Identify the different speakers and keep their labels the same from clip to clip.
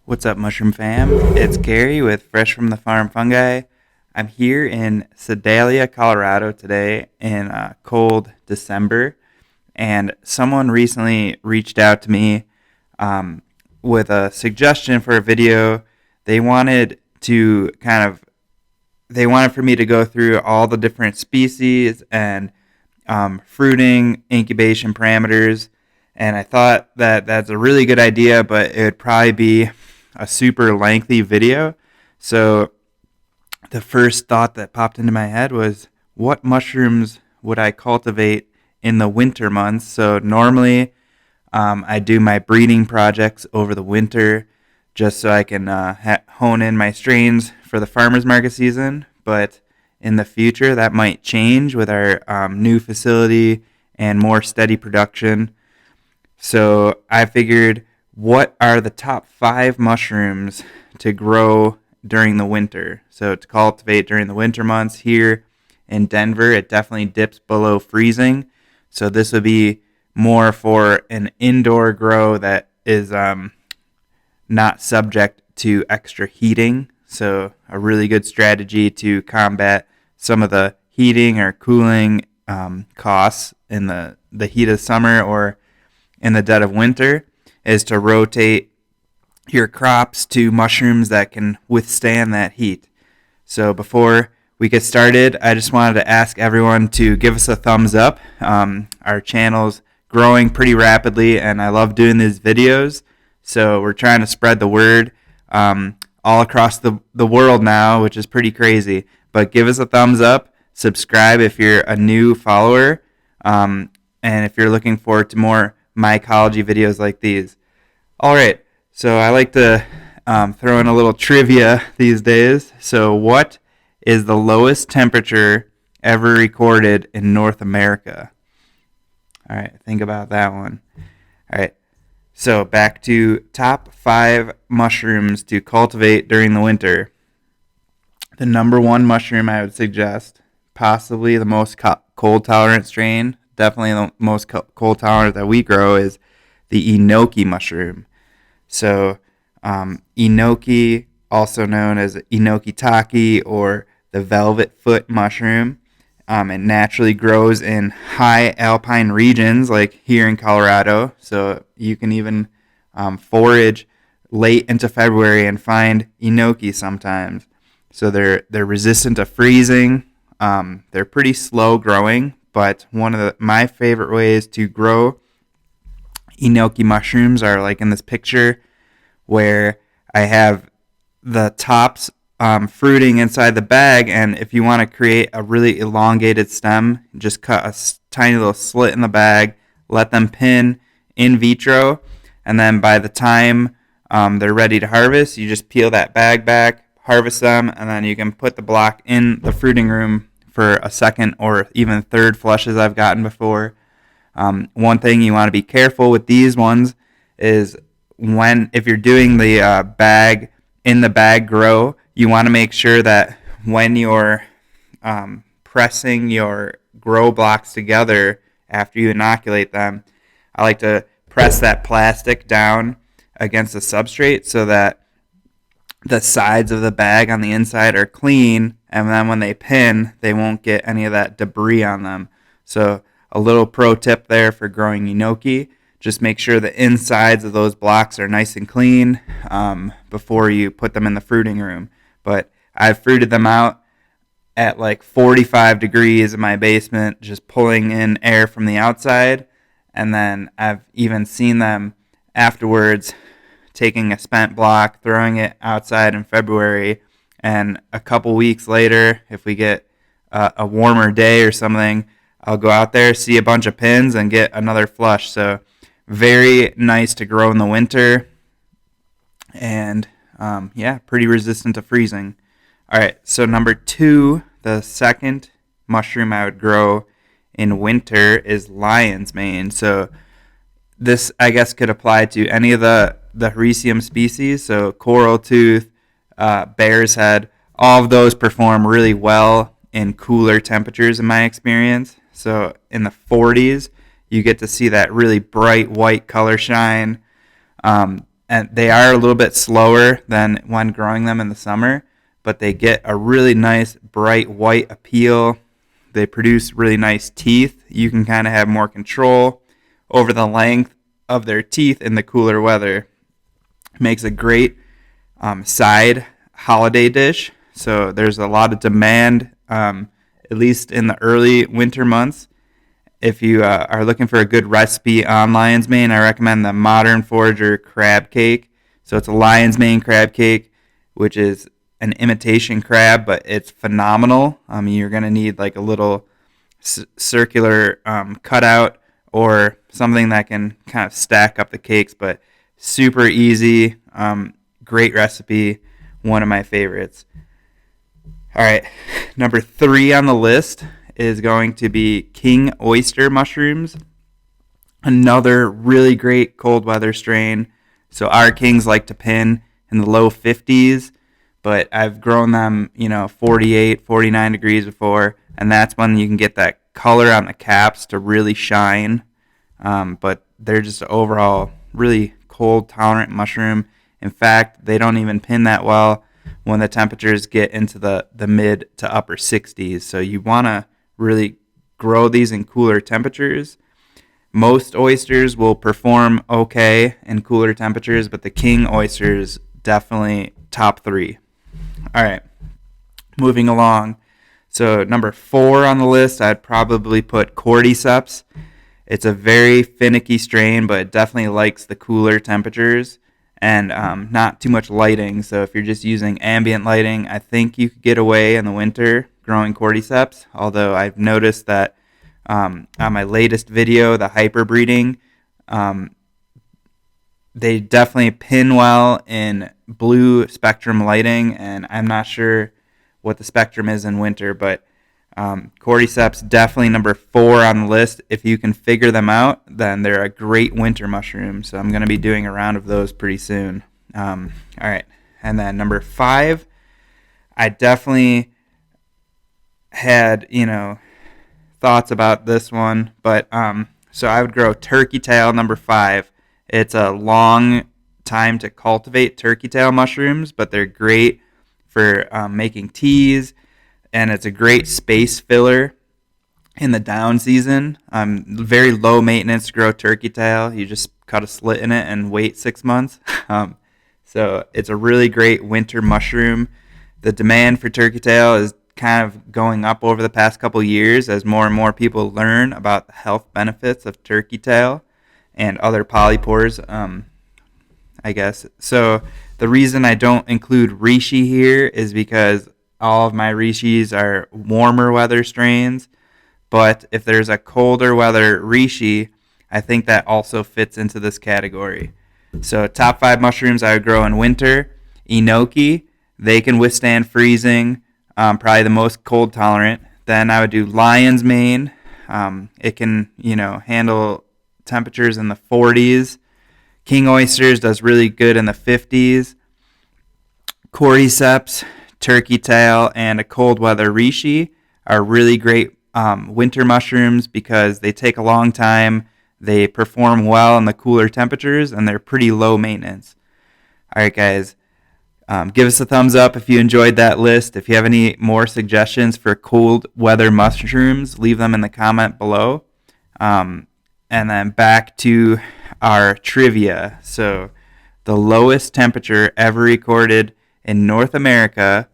Speaker 1: What's up, Mushroom Fam? It's Gary with Fresh from the Farm Fungi. I'm here in Sedalia, Colorado today in cold December, and someone recently reached out to me with a suggestion for a video. They wanted to for me to go through all the different species and fruiting incubation parameters, and I thought that that's a really good idea, but it would probably be a super lengthy video. So the first thought that popped into my head was, what mushrooms would I cultivate in the winter months? So normally I do my breeding projects over the winter just so I can hone in my strains for the farmers market season. But in the future, that might change with our new facility and more steady production. So I figured, what are the top 5 mushrooms to grow during the winter? So to cultivate during the winter months here in Denver, it definitely dips below freezing. So this would be more for an indoor grow that is not subject to extra heating. So a really good strategy to combat some of the heating or cooling costs in the heat of summer or in the dead of winter is to rotate your crops to mushrooms that can withstand that heat. So before we get started, I just wanted to ask everyone to give us a thumbs up. Our channel's growing pretty rapidly, and I love doing these videos. So we're trying to spread the word all across the world now, which is pretty crazy. But give us a thumbs up. Subscribe if you're a new follower. And if you're looking forward to more mycology videos like these. All right, so I like to throw in a little trivia these days. So what is the lowest temperature ever recorded in North America? All right, think about that one. All right, so back to top 5 mushrooms to cultivate during the winter. The number 1 mushroom I would suggest, possibly the most cold tolerant strain, definitely the most cold tolerant that we grow, is the enoki mushroom. So enoki, also known as enokitake or the velvet foot mushroom, it naturally grows in high alpine regions like here in Colorado. So you can even forage late into February and find enoki sometimes. So they're resistant to freezing. They're pretty slow growing, but one of my favorite ways to grow enoki mushrooms are like in this picture where I have the tops fruiting inside the bag, and if you want to create a really elongated stem, just cut a tiny little slit in the bag, let them pin in vitro, and then by the time they're ready to harvest, you just peel that bag back, harvest them, and then you can put the block in the fruiting room for a second or even third flushes I've gotten before. One thing you want to be careful with these ones is if you're doing the bag in the bag grow, you want to make sure that when you're pressing your grow blocks together after you inoculate them, I like to press that plastic down against the substrate so that the sides of the bag on the inside are clean, and then when they pin, they won't get any of that debris on them. So a little pro tip there for growing enoki, just make sure the insides of those blocks are nice and clean before you put them in the fruiting room. But I've fruited them out at like 45 degrees in my basement, just pulling in air from the outside, and then I've even seen them afterwards taking a spent block, throwing it outside in February, and a couple weeks later, if we get a warmer day or something, I'll go out there, see a bunch of pins, and get another flush. So very nice to grow in the winter, and pretty resistant to freezing. All right, so number 2, the second mushroom I would grow in winter is lion's mane. So this, I guess, could apply to any of the Hericium species. So coral tooth, bear's head, all of those perform really well in cooler temperatures in my experience. So in the 40s, you get to see that really bright white color shine. and they are a little bit slower than when growing them in the summer, but they get a really nice bright white appeal. They produce really nice teeth. You can kind of have more control over the length of their teeth in the cooler weather. Makes a great side holiday dish. So there's a lot of demand, at least in the early winter months. If you are looking for a good recipe on lion's mane, I recommend the Modern Forager crab cake. So it's a lion's mane crab cake, which is an imitation crab, but it's phenomenal. You're going to need like a little circular cutout or something that can kind of stack up the cakes, but super easy, great recipe, one of my favorites. All right, number 3 on the list is going to be king oyster mushrooms, another really great cold weather strain. So our kings like to pin in the low 50s, but I've grown them, 48, 49 degrees before, and that's when you can get that color on the caps to really shine. But they're just overall really cold tolerant mushroom. In fact, they don't even pin that well when the temperatures get into the mid to upper 60s. So you want to really grow these in cooler temperatures. Most oysters will perform okay in cooler temperatures, but the king oysters definitely top 3. All right, moving along. So number 4 on the list, I'd probably put Cordyceps. It's a very finicky strain, but it definitely likes the cooler temperatures and not too much lighting. So if you're just using ambient lighting, I think you could get away in the winter growing Cordyceps, although I've noticed that on my latest video, the hyperbreeding, they definitely pin well in blue spectrum lighting, and I'm not sure what the spectrum is in winter, but Cordyceps definitely number 4 on the list. If you can figure them out, then they're a great winter mushroom, so I'm going to be doing a round of those pretty soon. All right, and then number 5, I definitely had, thoughts about this one, but so I would grow turkey tail number 5. It's a long time to cultivate turkey tail mushrooms, but they're great for making teas, and it's a great space filler in the down season. Very low maintenance to grow turkey tail. You just cut a slit in it and wait 6 months. So it's a really great winter mushroom. The demand for turkey tail is kind of going up over the past couple years as more and more people learn about the health benefits of turkey tail and other polypores, I guess. So the reason I don't include reishi here is because all of my reishis are warmer weather strains, but if there's a colder weather reishi, I think that also fits into this category. So top 5 mushrooms I would grow in winter: enoki. They can withstand freezing, probably the most cold tolerant. Then I would do lion's mane. It can, handle temperatures in the 40s. King oysters does really good in the 50s. Cordyceps, turkey tail, and a cold weather reishi are really great winter mushrooms because they take a long time. They perform well in the cooler temperatures, and they're pretty low maintenance. All right, guys. Give us a thumbs up if you enjoyed that list. If you have any more suggestions for cold weather mushrooms, leave them in the comment below. And then back to our trivia. So the lowest temperature ever recorded in North America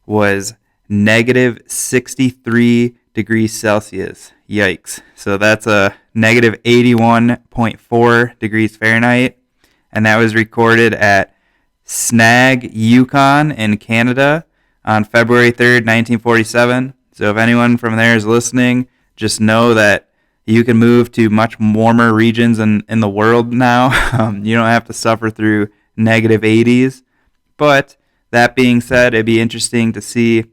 Speaker 1: was negative 63 degrees Celsius. Yikes. So that's a negative 81.4 degrees Fahrenheit. And that was recorded at Snag, Yukon in Canada on February 3rd, 1947. So if anyone from there is listening, just know that you can move to much warmer regions in the world now. You don't have to suffer through negative 80s. But that being said, it'd be interesting to see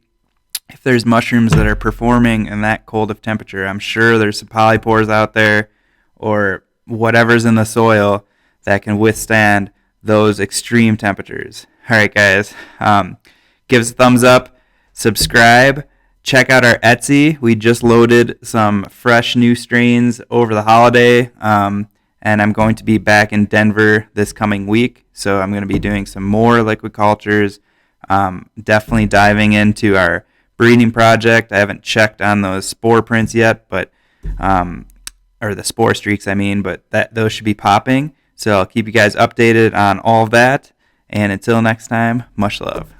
Speaker 1: if there's mushrooms that are performing in that cold of temperature. I'm sure there's some polypores out there or whatever's in the soil that can withstand those extreme temperatures. All right, guys. Give us a thumbs up. Subscribe. Check out our Etsy. We just loaded some fresh new strains over the holiday. And and I'm going to be back in Denver this coming week. So I'm going to be doing some more liquid cultures, definitely diving into our breeding project. I haven't checked on those spore prints yet, but or the spore streaks, I mean, but those should be popping. So I'll keep you guys updated on all of that. And until next time, much love.